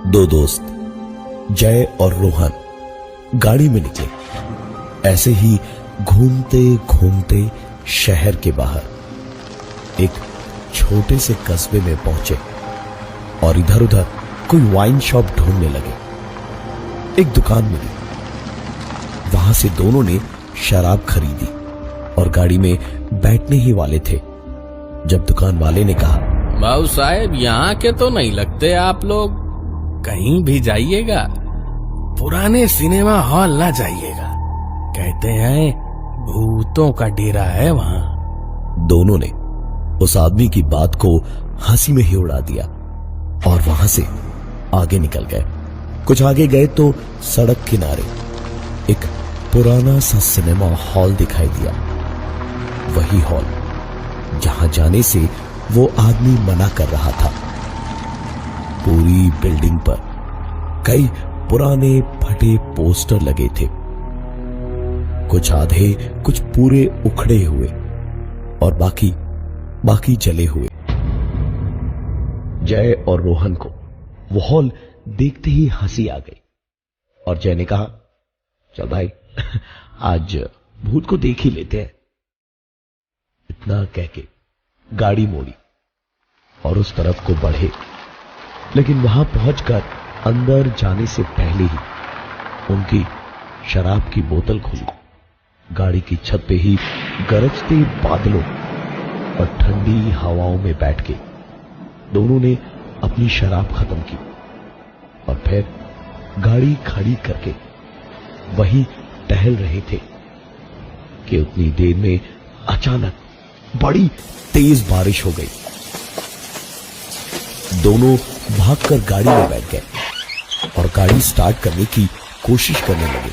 दो दोस्त जय और रोहन गाड़ी में निकले। ऐसे ही घूमते घूमते शहर के बाहर एक छोटे से कस्बे में पहुंचे और इधर उधर कोई वाइन शॉप ढूंढने लगे। एक दुकान मिली, वहां से दोनों ने शराब खरीदी और गाड़ी में बैठने ही वाले थे जब दुकान वाले ने कहा, बाबू साहब यहाँ के तो नहीं लगते आप लोग, कहीं भी जाइएगा पुराने सिनेमा हॉल ना जाइएगा, कहते हैं भूतों का डेरा है वहाँ। दोनों ने उस आदमी की बात को हंसी में ही उड़ा दिया और वहां से आगे निकल गए। कुछ आगे गए तो सड़क किनारे एक पुराना सा सिनेमा हॉल दिखाई दिया। वही हॉल जहां जाने से वो आदमी मना कर रहा था। पूरी बिल्डिंग पर कई पुराने फटे पोस्टर लगे थे, कुछ आधे, कुछ पूरे उखड़े हुए और बाकी जले हुए। जय और रोहन को वो हॉल देखते ही हंसी आ गई और जय ने कहा, चल भाई आज भूत को देख ही लेते हैं। इतना कह के गाड़ी मोड़ी और उस तरफ को बढ़े, लेकिन वहां पहुंचकर अंदर जाने से पहले ही उनकी शराब की बोतल खुली। गाड़ी की छत पे ही गरजते बादलों और ठंडी हवाओं में बैठ के दोनों ने अपनी शराब खत्म की और फिर गाड़ी खड़ी करके वहीं टहल रहे थे कि उतनी देर में अचानक बड़ी तेज बारिश हो गई। दोनों भागकर गाड़ी में बैठ गए और गाड़ी स्टार्ट करने की कोशिश करने लगे,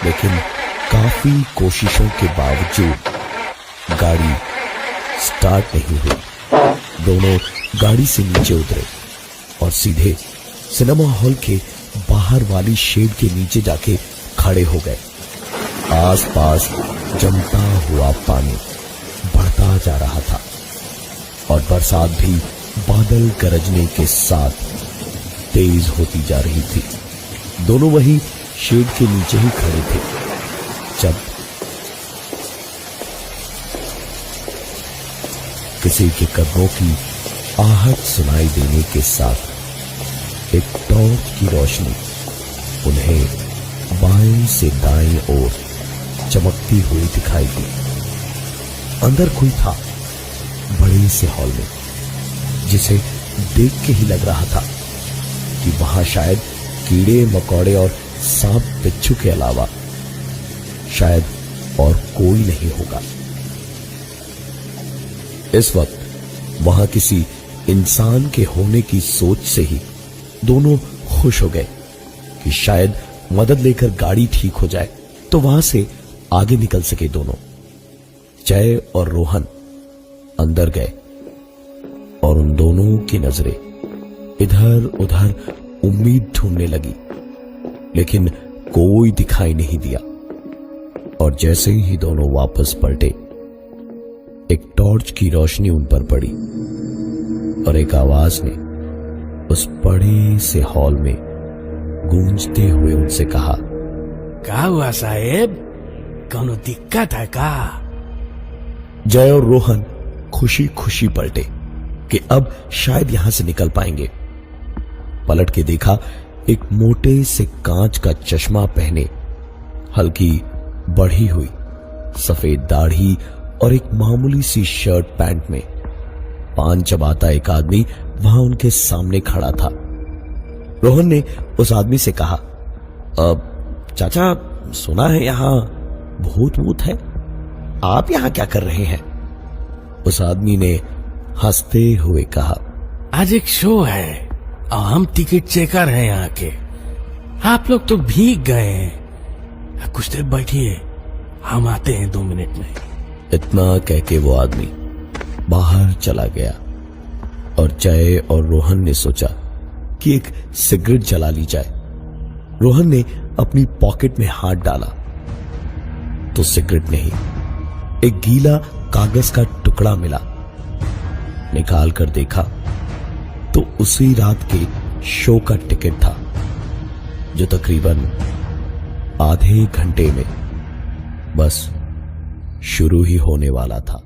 लेकिन काफी कोशिशों के बावजूद गाड़ी स्टार्ट नहीं हुई। दोनों गाड़ी से नीचे उतरे और सीधे सिनेमा हॉल के बाहर वाली शेड के नीचे जाके खड़े हो गए। आसपास जमता हुआ पानी बढ़ता जा रहा था और बरसात भी बादल गरजने के साथ तेज होती जा रही थी। दोनों वही शेड के नीचे ही खड़े थे जब किसी के कदमों की आहट सुनाई देने के साथ एक टॉर्च की रोशनी उन्हें बाएं से दाएं ओर चमकती हुई दिखाई दी। अंदर कोई था बड़े से हॉल में, जिसे देख के ही लग रहा था कि वहां शायद कीड़े मकोड़े और सांप बिच्छू के अलावा शायद और कोई नहीं होगा। इस वक्त वहां किसी इंसान के होने की सोच से ही दोनों खुश हो गए कि शायद मदद लेकर गाड़ी ठीक हो जाए तो वहां से आगे निकल सके दोनों। जय और रोहन अंदर गए और उन दोनों की नजरें इधर उधर उम्मीद ढूंढने लगी, लेकिन कोई दिखाई नहीं दिया। और जैसे ही दोनों वापस पलटे, एक टॉर्च की रोशनी उन पर पड़ी और एक आवाज ने उस बड़े से हॉल में गूंजते हुए उनसे कहा, का हुआ साहेब, कौनो दिक्कत है का? जय और रोहन खुशी खुशी पलटे कि अब शायद यहां से निकल पाएंगे। पलट के देखा, एक मोटे से कांच का चश्मा पहने, हल्की बढ़ी हुई सफेद दाढ़ी और एक मामूली सी शर्ट पैंट में पान चबाता एक आदमी वहां उनके सामने खड़ा था। रोहन ने उस आदमी से कहा, चाचा सुना है यहां भूत वूत है, आप यहां क्या कर रहे हैं? उस आदमी ने हंसते हुए कहा, आज एक शो है और हम टिकट चेकर हैं यहाँ के, आप लोग तो भीग गए हैं, कुछ देर बैठिए, हम आते हैं 2 मिनट में। इतना कह के वो आदमी बाहर चला गया और जय और रोहन ने सोचा कि एक सिगरेट जला ली जाए। रोहन ने अपनी पॉकेट में हाथ डाला तो सिगरेट नहीं, एक गीला कागज का टुकड़ा मिला। निकाल कर देखा तो उसी रात के शो का टिकट था जो तकरीबन आधे घंटे में बस शुरू ही होने वाला था।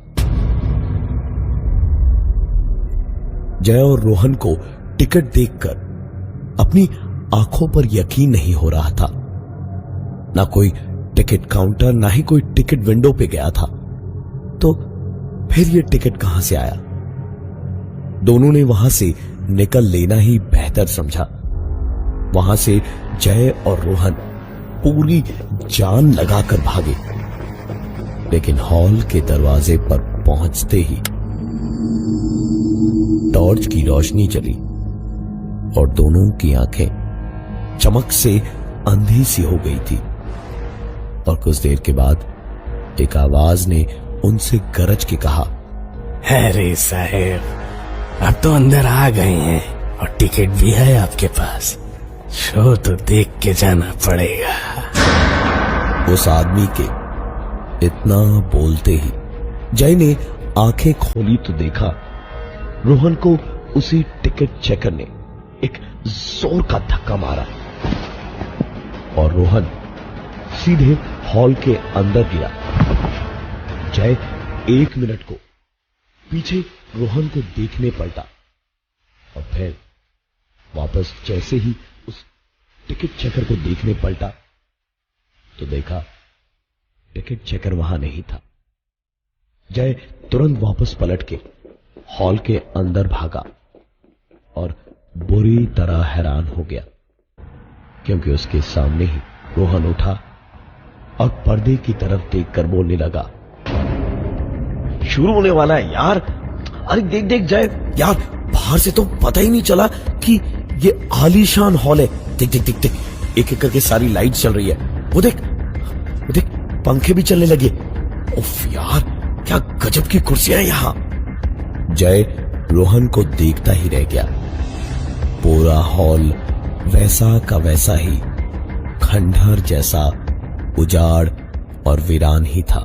जय और रोहन को टिकट देखकर अपनी आंखों पर यकीन नहीं हो रहा था। ना कोई टिकट काउंटर, ना ही कोई टिकट विंडो पे गया था, तो फिर ये टिकट कहां से आया? दोनों ने वहां से निकल लेना ही बेहतर समझा। वहां से जय और रोहन पूरी जान लगाकर भागे, लेकिन हॉल के दरवाजे पर पहुंचते ही टॉर्च की रोशनी जली और दोनों की आंखें चमक से अंधी सी हो गई थी। और कुछ देर के बाद एक आवाज ने उनसे गरज के कहा, अरे साहेब, अब तो अंदर आ गए हैं और टिकट भी है आपके पास। शो तो देख के जाना पड़ेगा। उस आदमी के इतना बोलते ही जय ने आंखें खोली तो देखा रोहन को उसी टिकट चेकर ने एक जोर का धक्का मारा और रोहन सीधे हॉल के अंदर गिरा। जय 1 मिनट को पीछे रोहन को देखने पलटा और फिर वापस जैसे ही उस टिकट चेकर को देखने पलटा तो देखा टिकट चेकर वहां नहीं था। जय तुरंत वापस पलट के हॉल के अंदर भागा और बुरी तरह हैरान हो गया, क्योंकि उसके सामने ही रोहन उठा और पर्दे की तरफ देखकर बोलने लगा, शुरू होने वाला है यार। अरे देख देख जय यार, बाहर से तो पता ही नहीं चला कि ये आलीशान हॉल है। देख देख देख देख, एक एक करके सारी लाइट चल रही है। वो देख पंखे भी चलने लगे। उफ यार, क्या गजब की कुर्सियां हैं यहां। जय रोहन को देखता ही रह गया। पूरा हॉल वैसा का वैसा ही खंडहर जैसा उजाड़ और वीरान ही था।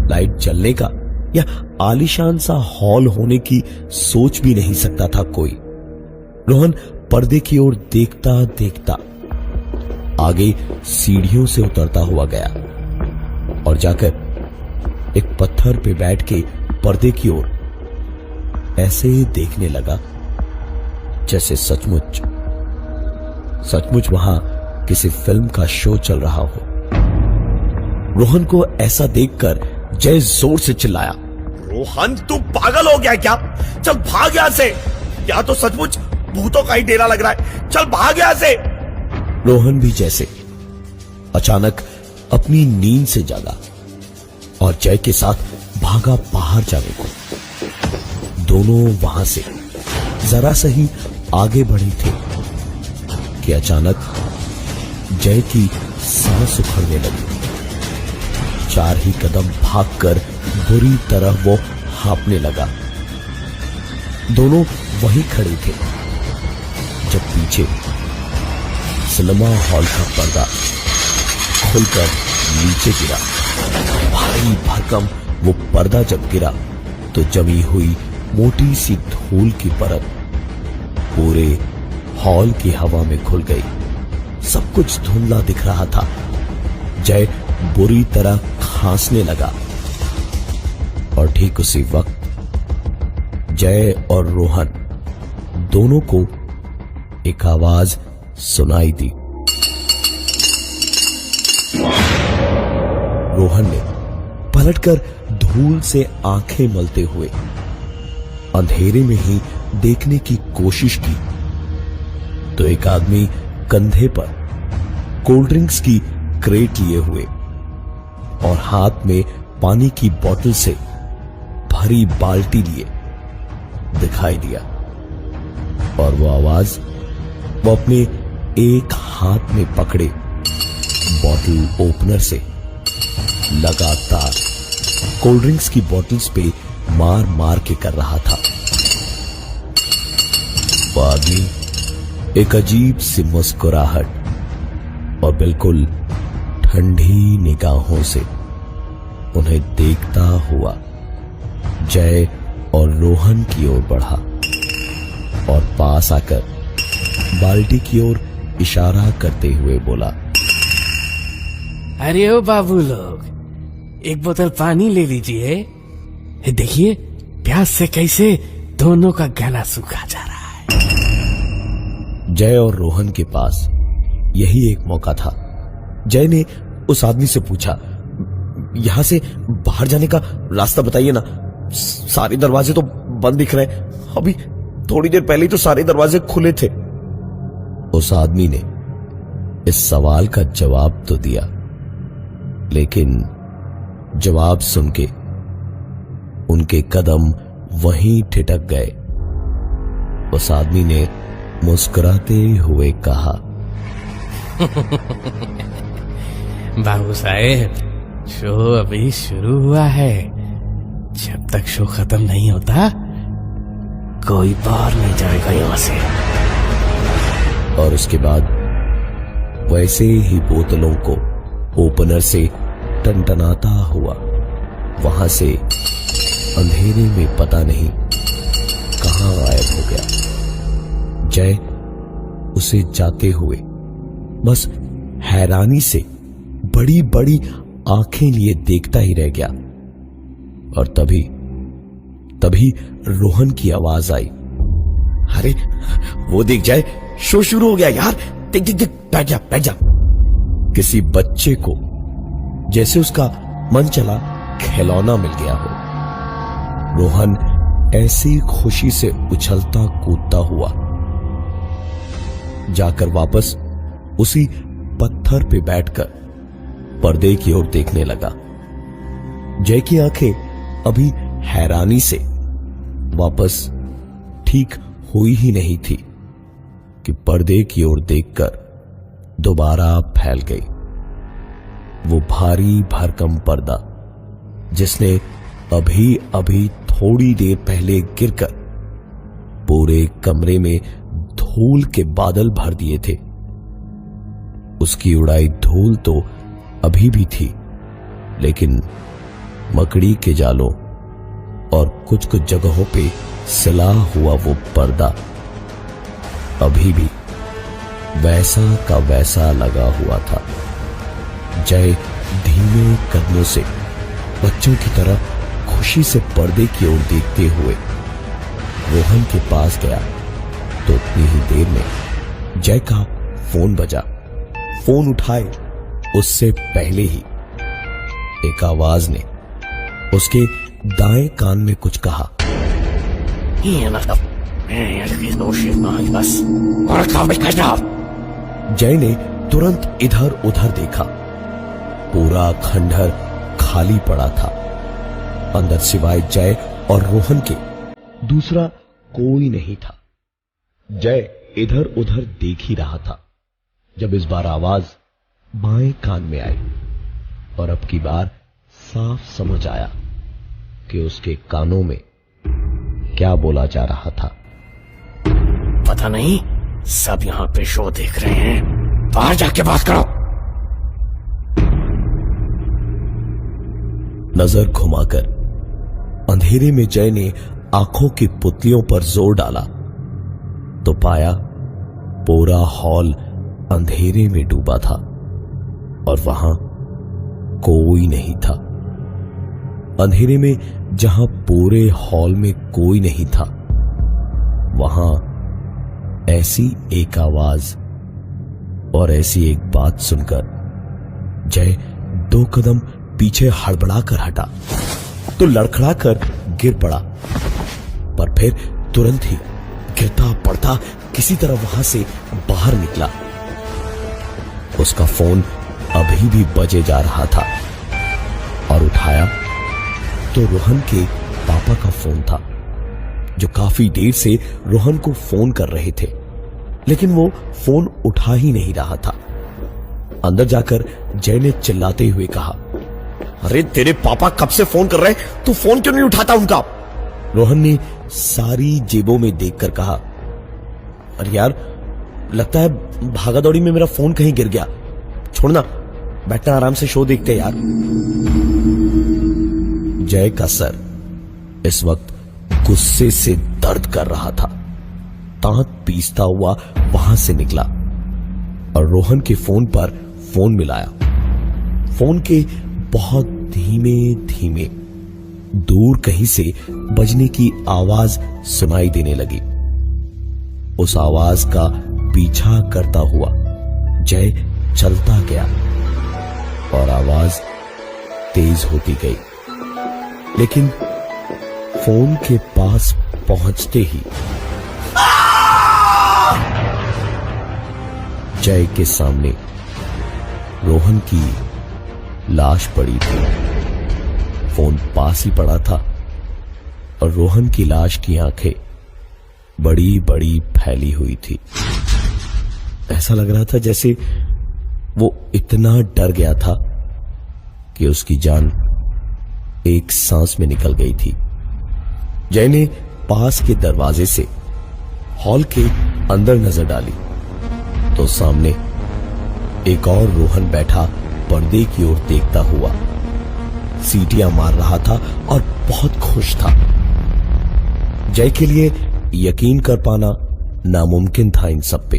लाइट जलने का या आलीशान सा हॉल होने की सोच भी नहीं सकता था कोई। रोहन पर्दे की ओर देखता देखता आगे सीढ़ियों से उतरता हुआ गया और जाकर एक पत्थर पे बैठ के पर्दे की ओर ऐसे देखने लगा जैसे सचमुच वहां किसी फिल्म का शो चल रहा हो। रोहन को ऐसा देखकर जय जोर से चिल्लाया, रोहन तू पागल हो गया क्या? चल भाग यहां से, या तो सचमुच भूतों का ही डेरा लग रहा है। चल भाग यहां से। रोहन भी जैसे अचानक अपनी नींद से जागा और जय के साथ भागा बाहर जाने को। दोनों वहां से जरा सा ही आगे बढ़े थे कि अचानक जय की सांस उखड़ने लगी। 4 ही कदम भागकर बुरी तरह वो हांफने लगा। दोनों वहीं खड़े थे जब पीछे सिनेमा हॉल का पर्दा खुलकर नीचे गिरा। भारी भरकम वो पर्दा जब गिरा तो जमी हुई मोटी सी धूल की परत पूरे हॉल की हवा में घुल गई। सब कुछ धुंधला दिख रहा था। जय बुरी तरह खांसने लगा और ठीक उसी वक्त जय और रोहन दोनों को एक आवाज सुनाई दी। रोहन ने पलटकर धूल से आंखें मलते हुए अंधेरे में ही देखने की कोशिश की तो एक आदमी कंधे पर कोल्ड ड्रिंक्स की क्रेट लिए हुए और हाथ में पानी की बोतल से भरी बाल्टी लिए दिखाई दिया। और वो आवाज वो अपने एक हाथ में पकड़े बॉटल ओपनर से लगातार कोल्ड ड्रिंक्स की बोतल्स पे मार मार के कर रहा था। वो आदमी एक अजीब सी मुस्कुराहट और बिल्कुल ठंडी निगाहों से उन्हें देखता हुआ जय और रोहन की ओर बढ़ा और पास आकर बाल्टी की ओर इशारा करते हुए बोला, अरे ओ बाबू लोग, एक बोतल पानी ले लीजिए। देखिए प्यास से कैसे दोनों का गला सूखा जा रहा है। जय और रोहन के पास यही एक मौका था। जय ने उस आदमी से पूछा, यहां से बाहर जाने का रास्ता बताइए ना, सारे दरवाजे तो बंद दिख रहे हैं, अभी थोड़ी देर पहले तो सारे दरवाजे खुले थे। उस आदमी ने इस सवाल का जवाब तो दिया, लेकिन जवाब सुन के उनके कदम वहीं ठिठक गए। उस आदमी ने मुस्कुराते हुए कहा, बाबू साहेब, शो अभी शुरू हुआ है, जब तक शो खत्म नहीं होता कोई बाहर नहीं जाएगा यहां से। और उसके बाद वैसे ही बोतलों को ओपनर से टनटनाता हुआ वहां से अंधेरे में पता नहीं कहां गायब हो गया। जय उसे जाते हुए बस हैरानी से बड़ी बड़ी आंखें लिए देखता ही रह गया। और तभी रोहन की आवाज आई, अरे वो देख जाए, शो शुरू हो गया यार, देख देख देख, बैठ जा। किसी बच्चे को जैसे उसका मन चला खिलौना मिल गया हो। रोहन ऐसी खुशी से उछलता कूदता हुआ जाकर वापस उसी पत्थर पे बैठकर पर्दे की ओर देखने लगा। जय की आंखें अभी हैरानी से वापस ठीक हुई ही नहीं थी कि पर्दे की ओर देखकर दोबारा फैल गई वो भारी भरकम पर्दा, जिसने अभी अभी थोड़ी देर पहले गिरकर पूरे कमरे में धूल के बादल भर दिए थे। उसकी उड़ाई धूल तो अभी भी थी, लेकिन मकड़ी के जालों और कुछ कुछ जगहों पे सिला हुआ वो पर्दा अभी भी वैसा का वैसा लगा हुआ था। जय धीमे कदमों से बच्चों की तरह खुशी से पर्दे की ओर देखते हुए रोहन के पास गया तो उतनी ही देर में जय का फोन बजा। फोन उठाए उससे पहले ही एक आवाज ने उसके दाएं कान में कुछ कहा, जय ने तुरंत इधर उधर देखा। पूरा खंडहर खाली पड़ा था। अंदर सिवाय जय और रोहन के दूसरा कोई नहीं था। जय इधर उधर देख ही रहा था जब इस बार आवाज बाएं कान में आई और अब की बार साफ समझ आया कि उसके कानों में क्या बोला जा रहा था। पता नहीं, सब यहां पे शो देख रहे हैं, बाहर जाके बात करो। नजर घुमाकर अंधेरे में जय ने आंखों की पुतलियों पर जोर डाला तो पाया पूरा हॉल अंधेरे में डूबा था और वहां कोई नहीं था। अंधेरे में जहां पूरे हॉल में कोई नहीं था, वहां ऐसी एक आवाज और ऐसी एक बात सुनकर जय 2 कदम पीछे हड़बड़ाकर हटा तो लड़खड़ाकर गिर पड़ा, पर फिर तुरंत ही गिरता पड़ता किसी तरह वहां से बाहर निकला। उसका फोन अभी भी बजे जा रहा था और उठाया तो रोहन के पापा का फोन था, जो काफी देर से रोहन को फोन कर रहे थे, लेकिन वो फोन उठा ही नहीं रहा था। अंदर जाकर जय ने चिल्लाते हुए कहा, अरे तेरे पापा कब से फोन कर रहे हैं, तू फोन क्यों नहीं उठाता उनका? रोहन ने सारी जेबों में देखकर कहा, अरे यार लगता है भागादौड़ी में मेरा फोन कहीं गिर गया, छोड़ना, बैठना आराम से शो देखते यार। जय का सर इस वक्त गुस्से से दर्द कर रहा था। दांत पीसता हुआ वहां से निकला और रोहन के फोन पर फोन मिलाया। फोन के बहुत धीमे धीमे दूर कहीं से बजने की आवाज सुनाई देने लगी। उस आवाज का पीछा करता हुआ जय चलता गया और आवाज तेज होती गई, लेकिन फोन के पास पहुंचते ही जय के सामने रोहन की लाश पड़ी थी। फोन पास ही पड़ा था और रोहन की लाश की आंखें बड़ी बड़ी फैली हुई थी। ऐसा लग रहा था जैसे वो इतना डर गया था कि उसकी जान एक सांस में निकल गई थी। जय ने पास के दरवाजे से हॉल के अंदर नजर डाली तो सामने एक और रोहन बैठा पर्दे की ओर देखता हुआ सीटियां मार रहा था और बहुत खुश था। जय के लिए यकीन कर पाना नामुमकिन था इन सब पे।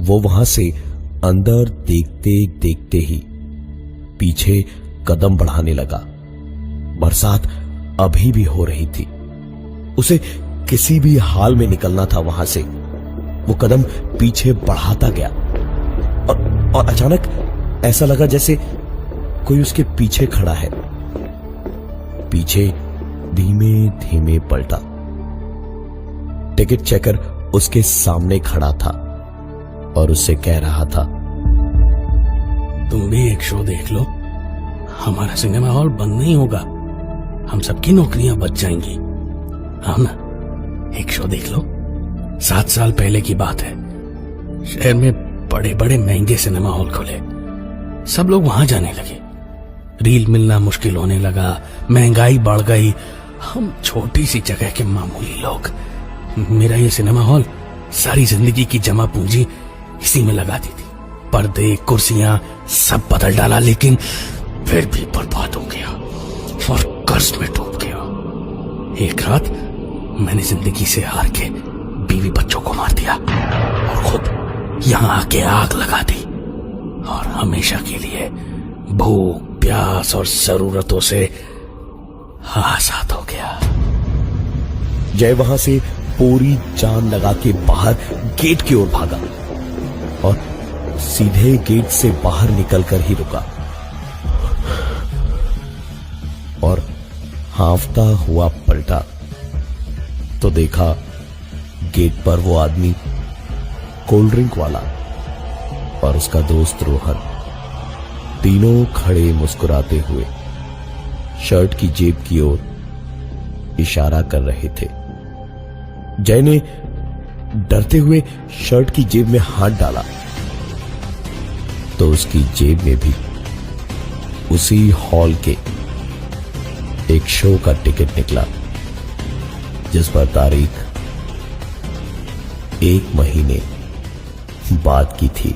वो वहां से अंदर देखते देखते ही पीछे कदम बढ़ाने लगा। बरसात अभी भी हो रही थी। उसे किसी भी हाल में निकलना था वहां से। वो कदम पीछे बढ़ाता गया और अचानक ऐसा लगा जैसे कोई उसके पीछे खड़ा है। पीछे धीमे धीमे पलटा। टिकट चेकर उसके सामने खड़ा था और उससे कह रहा था, तुम भी एक शो देख लो, हमारा सिनेमा हॉल बंद नहीं होगा, हम सबकी नौकरियां बच जाएंगी। हाँ ना, एक शो देख लो। 7 साल पहले की बात है, शहर में बड़े बड़े महंगे सिनेमा हॉल खुले, सब लोग वहां जाने लगे। रील मिलना मुश्किल होने लगा, महंगाई बढ़ गई। हम छोटी सी जगह के मामूली लोग, मेरा ये सिनेमा हॉल सारी जिंदगी की जमा पूंजी इसी में लगा दी थी। पर्दे, कुर्सियां सब बदल डाला, लेकिन फिर भी बर्बाद हो गया और कर्ज में डूब गया। एक रात मैंने जिंदगी से हार के बीवी बच्चों को मार दिया और खुद यहां आके आग लगा दी और हमेशा के लिए भूख, प्यास और जरूरतों से आजाद हो गया। जय वहां से पूरी जान लगा के बाहर गेट की ओर भागा और सीधे गेट से बाहर निकलकर ही रुका और हांफता हुआ पलटा तो देखा गेट पर वो आदमी, कोल्ड ड्रिंक वाला और उसका दोस्त रोहन, तीनों खड़े मुस्कुराते हुए शर्ट की जेब की ओर इशारा कर रहे थे। जय ने डरते हुए शर्ट की जेब में हाथ डाला तो उसकी जेब में भी उसी हॉल के एक शो का टिकट निकला, जिस पर तारीख 1 महीने बाद की थी।